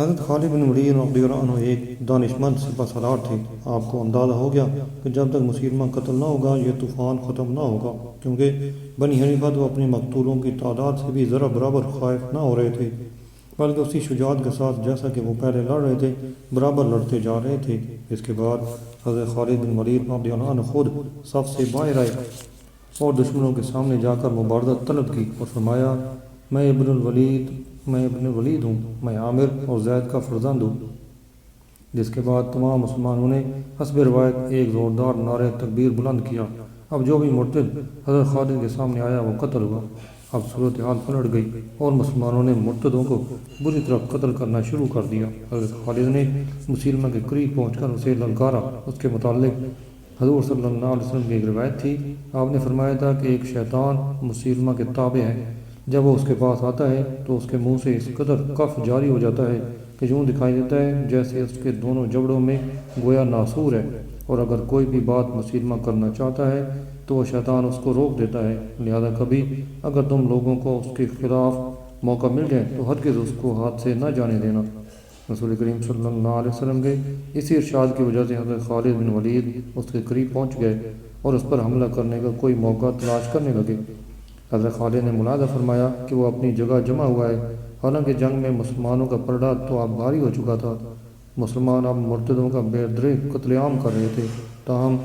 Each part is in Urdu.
حضرت خالد بن ولید رضی اللہ عنہ ایک دانشمند سپہ سالار تھے۔ آپ کو اندازہ ہو گیا کہ جب تک مسلمہ قتل نہ ہوگا یہ طوفان ختم نہ ہوگا، کیونکہ بنی حنیفہ تو اپنے مقتولوں کی تعداد سے بھی ذرا برابر خائف نہ ہو رہے تھے، بلکہ اسی شجاعت کے ساتھ جیسا کہ وہ پہلے لڑ رہے تھے برابر لڑتے جا رہے تھے۔ اس کے بعد حضرت خالد بن ولید رضی اللہ عنہ خود صف سے باہر آئے اور دشمنوں کے سامنے جا کر مبارزہ طلب کی اور فرمایا، میں ابن الولید ہوں، میں عامر اور زید کا فرزند ہوں۔ جس کے بعد تمام مسلمانوں نے حسب روایت ایک زوردار نعرہ تکبیر بلند کیا۔ اب جو بھی مرتد حضرت خالد کے سامنے آیا وہ قتل ہوا۔ اب صورتحال پلٹ گئی اور مسلمانوں نے مرتدوں کو بری طرح قتل کرنا شروع کر دیا۔ حضرت خالد نے مسلمہ کے قریب پہنچ کر اسے للکارا۔ اس کے متعلق حضور صلی اللہ علیہ وسلم کی ایک روایت تھی، آپ نے فرمایا تھا کہ ایک شیطان مسلمہ کے تابع ہے، جب وہ اس کے پاس آتا ہے تو اس کے منہ سے اس قدر کف جاری ہو جاتا ہے کہ یوں دکھائی دیتا ہے جیسے اس کے دونوں جبڑوں میں گویا ناسور ہے، اور اگر کوئی بھی بات مسلمہ کرنا چاہتا ہے تو وہ شیطان اس کو روک دیتا ہے۔ لہذا کبھی اگر تم لوگوں کو اس کے خلاف موقع مل جائے تو ہرگز اس کو ہاتھ سے نہ جانے دینا۔ رسول کریم صلی اللہ علیہ وسلم کے اسی ارشاد کی وجہ سے حضرت خالد بن ولید اس کے قریب پہنچ گئے اور اس پر حملہ کرنے کا کوئی موقع تلاش کرنے لگے۔ حضرت خالد نے ملاحظہ فرمایا کہ وہ اپنی جگہ جمع ہوا ہے، حالانکہ جنگ میں مسلمانوں کا پلڑا تو اب بھاری ہو چکا تھا۔ مسلمان اب مرتدوں کا بے دریغ قتل عام کر رہے تھے۔ تاہم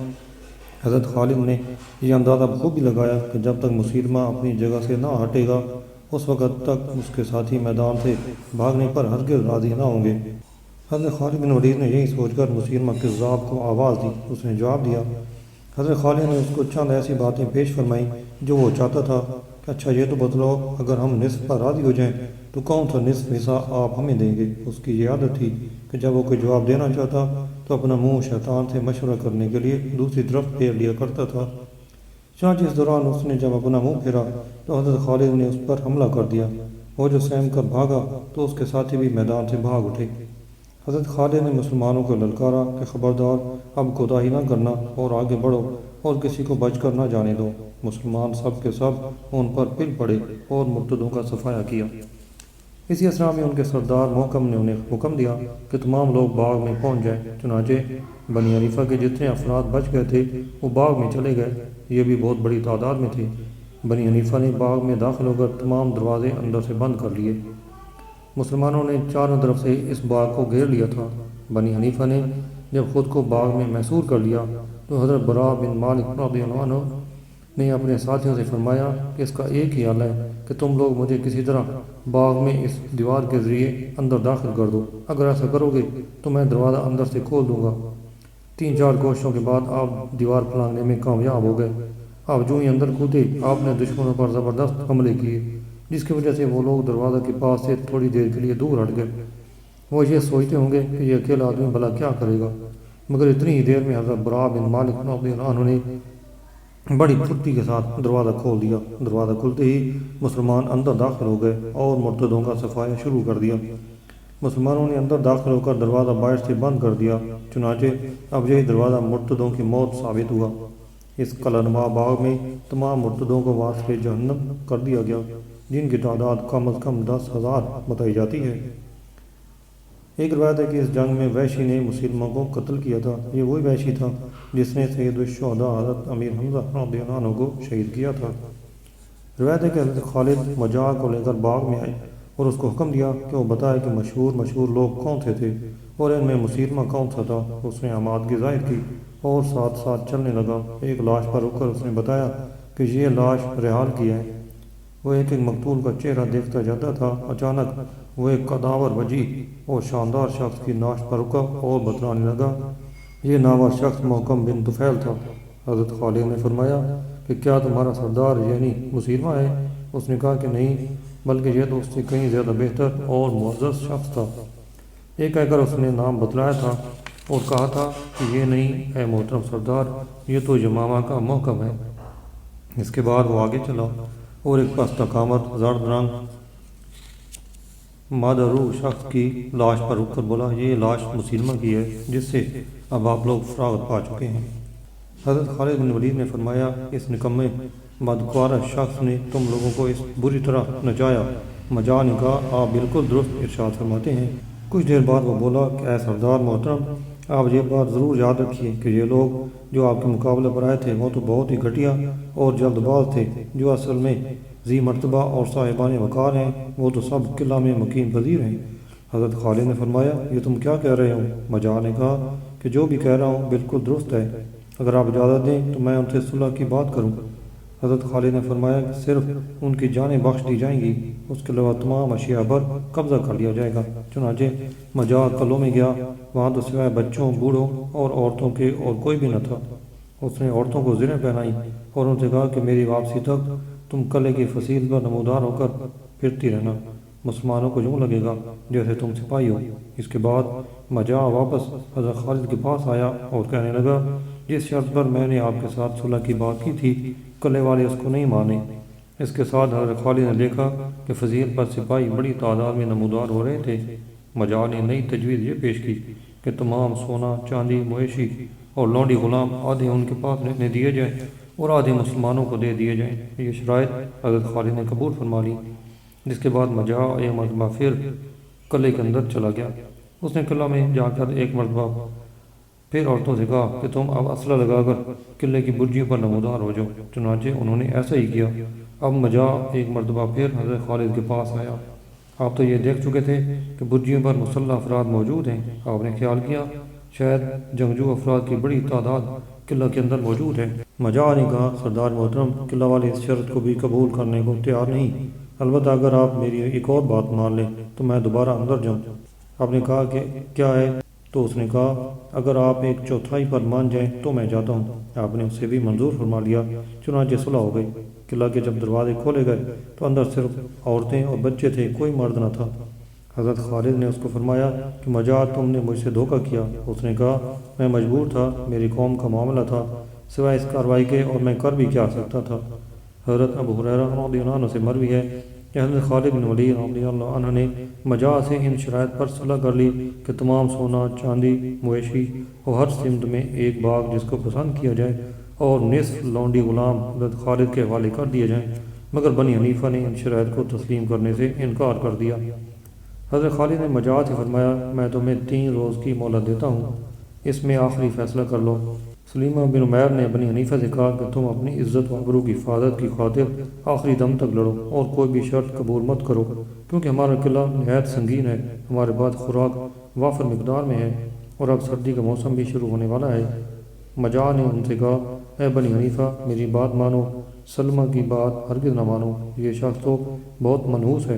حضرت خالد نے یہ اندازہ بخوبی لگایا کہ جب تک مسلمہ اپنی جگہ سے نہ ہٹے گا اس وقت تک اس کے ساتھی میدان سے بھاگنے پر ہرگز راضی نہ ہوں گے۔ حضرت خالد بن ولید نے یہی سوچ کر مسلمہ کذاب کو آواز دی۔ اس نے جواب دیا۔ حضرت خالد نے اس کو چند ایسی باتیں پیش فرمائیں جو وہ چاہتا تھا کہ اچھا یہ تو بتلاؤ، اگر ہم نصف پر راضی ہو جائیں تو کون سا نصف حصہ آپ ہمیں دیں گے؟ اس کی یہ عادت تھی کہ جب وہ کوئی جواب دینا چاہتا تو اپنا منہ شیطان سے مشورہ کرنے کے لیے دوسری طرف پھیر لیا کرتا تھا۔ چنانچہ اس دوران اس نے جب اپنا منہ پھیرا تو حضرت خالد نے اس پر حملہ کر دیا۔ وہ جو سہم کر بھاگا تو اس کے ساتھی بھی میدان سے بھاگ اٹھے۔ حضرت خالد نے مسلمانوں کو للکارا کہ خبردار، اب کوتاہی نہ کرنا اور آگے بڑھو اور کسی کو بچ کر نہ جانے دو۔ مسلمان سب کے سب ان پر پل پڑے اور مرتدوں کا صفایا کیا۔ اسی اسرا میں ان کے سردار محکم نے انہیں حکم دیا کہ تمام لوگ باغ میں پہنچ جائیں۔ چنانچہ بنی حنیفہ کے جتنے افراد بچ گئے تھے وہ باغ میں چلے گئے، یہ بھی بہت بڑی تعداد میں تھے۔ بنی حنیفہ نے باغ میں داخل ہو کر تمام دروازے اندر سے بند کر لیے۔ مسلمانوں نے چاروں طرف سے اس باغ کو گھیر لیا تھا۔ بنی حنیفہ نے جب خود کو باغ میں محصور کر لیا تو حضرت برا بن مالک رضی اللہ عنہ نے اپنے ساتھیوں سے فرمایا کہ اس کا ایک ہی حل ہے کہ تم لوگ مجھے کسی طرح باغ میں اس دیوار کے ذریعے اندر داخل کر دو، اگر ایسا کرو گے تو میں دروازہ اندر سے کھول دوں گا۔ 3-4 کوششوں کے بعد آپ دیوار پھلانگنے میں کامیاب ہو گئے۔ آپ جو ہی اندر کودے آپ نے دشمنوں پر زبردست حملے کیے، جس کی وجہ سے وہ لوگ دروازہ کے پاس سے تھوڑی دیر کے لیے دور ہٹ گئے۔ وہ یہ سوچتے ہوں گے کہ یہ اکیلا آدمی بھلا کیا کرے گا، مگر اتنی ہی دیر میں حضرت برا بن مالک رضی اللہ عنہ نے بڑی پھرتی کے ساتھ دروازہ کھول دیا۔ دروازہ کھلتے ہی مسلمان اندر داخل ہو گئے اور مرتدوں کا صفایا شروع کر دیا۔ مسلمانوں نے اندر داخل ہو کر دروازہ باہر سے بند کر دیا۔ چنانچہ اب یہی دروازہ مرتدوں کی موت ثابت ہوا۔ اس قلعہ باغ میں تمام مرتدوں کو واسطے جہنم کر دیا گیا، جن کی تعداد کم از کم 10,000 بتائی جاتی ہے۔ ایک روایت ہے کہ اس جنگ میں وحشی نے مسلموں کو قتل کیا تھا۔ یہ وہی وحشی تھا جس نے سید الشہداء حضرت امیر حمزہ رضی اللہ عنہ کو شہید کیا تھا۔ روایت ہے کہ حضرت خالد مجاع کو لے کر باغ میں آئے اور اس کو حکم دیا کہ وہ بتائے کہ مشہور لوگ کون سے تھے اور ان میں مسلمہ کون سا تھا۔ اس نے آمادگی ظاہر کی اور ساتھ ساتھ چلنے لگا۔ ایک لاش پر رک کر اس نے بتایا کہ یہ لاش رحال کی ہے۔ وہ ایک مقتول کا چہرہ دیکھتا جاتا تھا۔ اچانک وہ ایک قداور وجیح اور شاندار شخص کی نعش پر رکا اور بتلانے لگا۔ یہ نامور شخص محکم بن طفیل تھا۔ حضرت خالد نے فرمایا کہ کیا تمہارا سردار یعنی مسلمہ ہے؟ اس نے کہا کہ نہیں، بلکہ یہ تو اس سے کہیں زیادہ بہتر اور معزز شخص تھا۔ یہ کہہ کر اس نے نام بتلایا تھا اور کہا تھا کہ یہ نہیں اے محترم سردار، یہ تو یمامہ کا محکم ہے۔ اس کے بعد وہ آگے چلا اور ایک پستہ قامت زرد رنگ مادہ روح شخص کی لاش پر رک کر بولا، یہ لاش مسلمہ کی ہے جس سے اب آپ لوگ فراغت پا چکے ہیں۔ حضرت خالد بن ولید نے فرمایا، اس نکمے بدکارہ شخص نے تم لوگوں کو اس بری طرح نچایا۔ مجاع نے کہا، آپ بالکل درست ارشاد فرماتے ہیں۔ کچھ دیر بعد وہ بولا کہ اے سردار محترم، آپ یہ بات ضرور یاد رکھیے کہ یہ لوگ جو آپ کے مقابلے پر آئے تھے وہ تو بہت ہی گھٹیا اور جلد باز تھے، جو اصل میں ذی مرتبہ اور صاحبان وقار ہیں وہ تو سب قلعہ میں مقیم پذیر ہیں۔ حضرت خالد نے فرمایا یہ تم کیا کہہ رہے ہو؟ مجاع نے کہا کہ جو بھی کہہ رہا ہوں بالکل درست ہے، اگر آپ اجازت دیں تو میں ان سے صلح کی بات کروں۔ حضرت خالد نے فرمایا کہ صرف ان کی جانیں بخش دی جائیں گی، اس کے علاوہ تمام اشیاء پر قبضہ کر لیا جائے گا۔ چنانچہ مجاع قلعوں میں گیا، وہاں تو سوائے بچوں، بوڑھوں اور عورتوں کے اور کوئی بھی نہ تھا۔ اس نے عورتوں کو زریں پہنائی اور ان سے کہا کہ میری واپسی تک تم قلعے کی فصیل پر نمودار ہو کر پھرتی رہنا، مسلمانوں کو یوں لگے گا جیسے تم سپاہی ہو۔ اس کے بعد مجاع واپس حضرت خالد کے پاس آیا اور کہنے لگا جس شرط پر میں نے آپ کے ساتھ صلح کی بات کی تھی قلعے والے اس کو نہیں مانے۔ اس کے ساتھ حضرت خالد نے دیکھا کہ فضیل پر سپاہی بڑی تعداد میں نمودار ہو رہے تھے۔ مجاع نے نئی تجویز یہ پیش کی کہ تمام سونا، چاندی، مویشی اور لونڈی غلام آدھے ان کے پاس رہنے دیے جائیں اور آدھے مسلمانوں کو دے دیے جائیں۔ یہ شرائط حضرت خالد نے قبول فرما لی، جس کے بعد مجاع ایک مرتبہ پھر قلعے کے اندر چلا گیا۔ اس نے قلعہ میں جا کر ایک مرتبہ پھر عورتوں سے کہا کہ تم اب اسلحہ لگا کر قلعے کی برجیوں پر نمودار ہو جاؤ۔ چنانچہ انہوں نے ایسا ہی کیا۔ اب مجاع ایک مرتبہ پھر حضرت خالد کے پاس آیا۔ آپ تو یہ دیکھ چکے تھے کہ برجیوں پر مسلح افراد موجود ہیں۔ آپ نے خیال کیا شاید جنگجو افراد کی بڑی تعداد قلعہ کے اندر موجود ہے۔ مجاع نے کہا سردار محترم، قلعہ والے اس شرط کو بھی قبول کرنے کو تیار نہیں، البتہ اگر آپ میری ایک اور بات مان لیں تو میں دوبارہ اندر جاؤں۔ آپ نے کہا کہ کیا ہے؟ تو اس نے کہا اگر آپ ایک چوتھائی پر مان جائیں تو میں جاتا ہوں۔ آپ نے اسے بھی منظور فرما لیا، چنانچہ صلح ہو گئی۔ قلعہ کے جب دروازے کھولے گئے تو اندر صرف عورتیں اور بچے تھے، کوئی مرد نہ تھا۔ حضرت خالد نے اس کو فرمایا کہ مجاع تم نے مجھ سے دھوکہ کیا۔ اس نے کہا میں مجبور تھا، میری قوم کا معاملہ تھا، سوائے اس کارروائی کے اور میں کر بھی کیا سکتا تھا۔ حضرت ابو ہریرہ رضی اللہ عنہ سے مروی ہے کہ حضرت خالد بن ولید رضی اللہ عنہ نے مجاع سے ان شرائط پر صلح کر لی کہ تمام سونا، چاندی، مویشی اور ہر سمت میں ایک باغ جس کو پسند کیا جائے اور نصف لونڈی غلام حضرت خالد کے حوالے کر دیے جائیں، مگر بنی حنیفہ نے ان شرائط کو تسلیم کرنے سے انکار کر دیا۔ حضرت خالد نے مجاع سے فرمایا میں تمہیں 3 روز کی مہلت دیتا ہوں، اس میں آخری فیصلہ کر لو۔ سلیمہ بن عمیر نے بنی حنیفہ سے کہا کہ تم اپنی عزت و آبرو کی حفاظت کی خاطر آخری دم تک لڑو اور کوئی بھی شرط قبول مت کرو، کیونکہ ہمارا قلعہ نہایت سنگین ہے، ہمارے پاس خوراک وافر مقدار میں ہے اور اب سردی کا موسم بھی شروع ہونے والا ہے۔ مجاع نے ان سے کہا اے بنی حنیفہ میری بات مانو، سلمہ کی بات ہرگز نہ مانو، یہ شخص تو بہت منحوس ہے،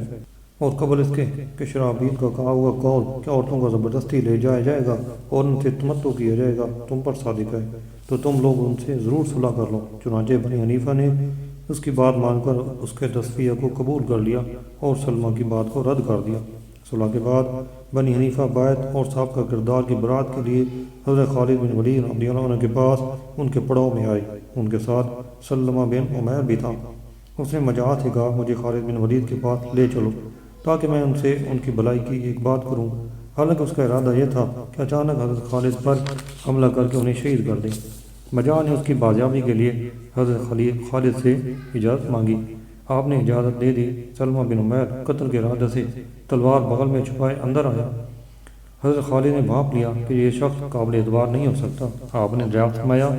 اور قبل اس کے کہ شرابین کا کہا ہوا قول کہ عورتوں کو زبردستی لے جایا جائے گا اور ان سے تمتع کیا جائے گا تم پر صادق ہے، تو تم لوگ ان سے ضرور صلح کر لو۔ چنانچہ بنی حنیفہ نے اس کی بات مان کر اس کے تصفیہ کو قبول کر لیا اور سلمہ کی بات کو رد کر دیا۔ صلح کے بعد بنی حنیفہ بیعت اور سابقہ کردار کی برات کے لیے حضرت خالد بن ولید رضی اللہ عنہ کے پاس ان کے پڑاؤ میں آئے۔ ان کے ساتھ سلمہ بن عمیر بھی تھا۔ اس نے مجاع سے کہا مجھے خالد بن ولید کے پاس لے چلو تاکہ میں ان سے ان کی بھلائی کی ایک بات کروں۔ حالانکہ اس کا ارادہ یہ تھا کہ اچانک حضرت خالد پر حملہ کر کے انہیں شہید کر دیں۔ مجاع نے اس کی بازیابی کے لیے حضرت خالد سے اجازت مانگی۔ آپ نے اجازت دے دی۔ سلمہ بن عمیر قتل کے ارادے سے تلوار بغل میں چھپائے اندر آیا۔ حضرت خالد نے بھانپ لیا کہ یہ شخص قابل اعتبار نہیں ہو سکتا۔ آپ نے دریافت فرمایا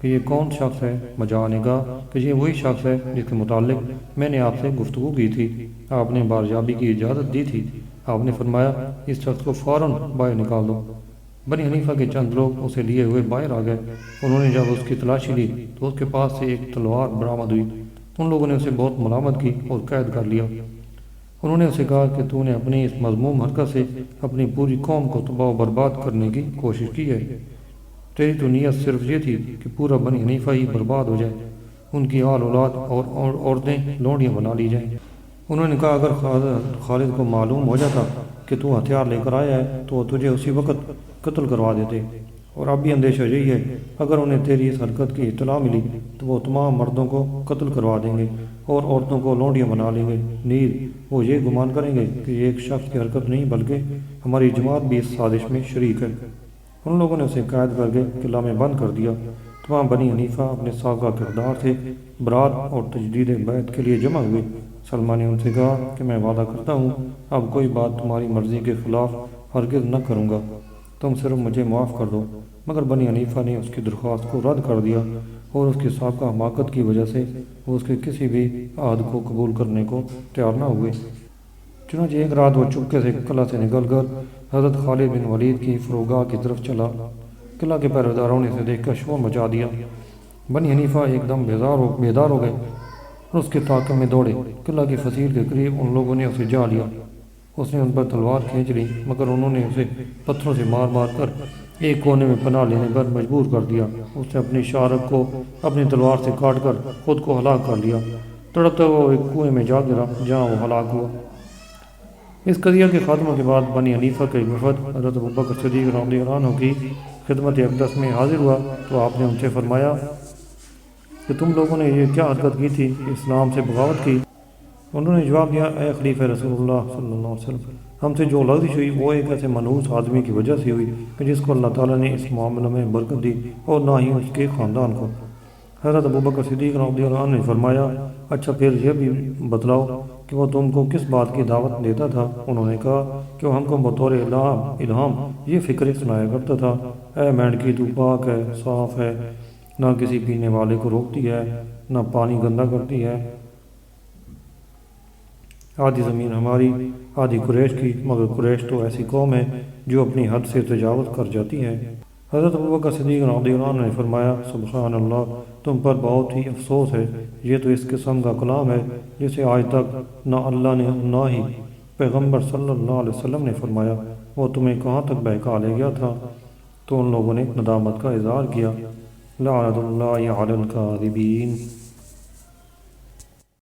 کہ یہ کون شخص ہے؟ مجاع نے کہا کہ یہ وہی شخص ہے جس کے متعلق میں نے آپ سے گفتگو کی تھی، آپ نے بازیابی کی اجازت دی تھی۔ آپ نے فرمایا اس شخص کو فوراً باہر نکال دو۔ بنی حنیفہ کے چند لوگ اسے لیے ہوئے باہر آ گئے۔ انہوں نے جب اس کی تلاشی لی تو اس کے پاس سے ایک تلوار برآمد ہوئی۔ ان لوگوں نے اسے بہت ملامت کی اور قید کر لیا۔ انہوں نے اسے کہا کہ تو نے اپنی اس مذموم حرکت سے اپنی پوری قوم کو تباہ و برباد کرنے کی کوشش کی ہے۔ تیری تو نیت صرف یہ تھی کہ پورا بنی حنیفہ ہی برباد ہو جائے، ان کی آل اولاد اور عورتیں لونڈیاں بنا لی جائیں۔ انہوں نے کہا اگر خالد کو معلوم ہو جاتا کہ تو ہتھیار لے کر آیا ہے تو وہ تجھے اسی وقت قتل کروا دیتے، اور اب بھی اندیشہ یہی ہے اگر انہیں تیری اس حرکت کی اطلاع ملی تو وہ تمام مردوں کو قتل کروا دیں گے اور عورتوں کو لونڈیاں بنا لیں گے۔ نیز وہ یہ گمان کریں گے کہ یہ ایک شخص کی حرکت نہیں بلکہ ہماری جماعت بھی اس سازش میں شریک ہے۔ ان لوگوں نے اسے قید کر کے قلعہ میں بند کر دیا۔ تمام بنی حنیفہ اپنے سابقہ کردار سے برات اور تجدید بیعت کے لیے جمع ہوئے۔ سلمہ نے ان سے کہا کہ میں وعدہ کرتا ہوں اب کوئی بات تمہاری مرضی کے خلاف ہرگز نہ کروں گا، تم صرف مجھے معاف کر دو۔ مگر بنی حنیفہ نے اس کی درخواست کو رد کر دیا اور اس کی سابقہ حماقت کی وجہ سے وہ اس کے کسی بھی عہد کو قبول کرنے کو تیار نہ ہوئے۔ چنانچہ ایک رات وہ چپکے سے قلعہ سے نکل کر حضرت خالد بن ولید کی فروگاہ کی طرف چلا۔ قلعہ کے پہرےداروں نے اسے دیکھ کر شور مچا دیا۔ بنی حنیفہ ایک دم بیدار ہو گئے اور اس کے تعاقب میں دوڑے۔ قلعہ کی فصیل کے قریب ان لوگوں نے اسے جا لیا۔ اس نے ان پر تلوار کھینچ لی، مگر انہوں نے اسے پتھروں سے مار مار کر ایک کونے میں پناہ لینے پر مجبور کر دیا۔ اس نے اپنی شارک کو اپنی تلوار سے کاٹ کر خود کو ہلاک کر لیا۔ تڑپتا ہوا وہ ایک کنویں میں جا گرا جہاں وہ ہلاک ہوا۔ اس قضیہ کے خاتمہ کے بعد بنی حنیفہ کا ایک وفد حضرت ابوبکر صدیق رضی اللہ عنہ کی خدمت اقدس میں حاضر ہوا تو آپ نے ان سے فرمایا کہ تم لوگوں نے یہ کیا حرکت کی تھی کہ اسلام سے بغاوت کی؟ انہوں نے جواب دیا، اے خلیفہ رسول اللہ صلی اللہ علیہ وسلم، ہم سے جو لغزش ہوئی وہ ایک ایسے منحوس آدمی کی وجہ سے ہوئی کہ جس کو اللہ تعالیٰ نے اس معاملے میں برکت دی اور نہ ہی اس کے خاندان کو۔ حضرت ابوبکر صدیق رضی اللہ عنہ نے فرمایا، اچھا پھر یہ بھی بتلاؤ کہ وہ تم کو کس بات کی دعوت دیتا تھا؟ انہوں نے کہا کہ وہ ہم کو بطور الہام یہ فکریں سنایا کرتا تھا، اے مینڈکی تو پاک ہے، صاف ہے، نہ کسی پینے والے کو روکتی ہے، نہ پانی گندا کرتی ہے، آدھی زمین ہماری آدھی قریش کی، مگر قریش تو ایسی قوم ہے جو اپنی حد سے تجاوز کر جاتی ہے۔ حضرت ابوبکر صدیق رضی اللہ عنہ نے فرمایا، سبحان اللہ، تم پر بہت ہی افسوس ہے، یہ تو اس قسم کا کلام ہے جسے آج تک نہ اللہ نے نہ ہی پیغمبر صلی اللہ علیہ وسلم نے فرمایا۔ وہ تمہیں کہاں تک بہکا لے گیا تھا؟ تو ان لوگوں نے ندامت کا اظہار کیا۔ لعنت اللہ علی الکاذبین۔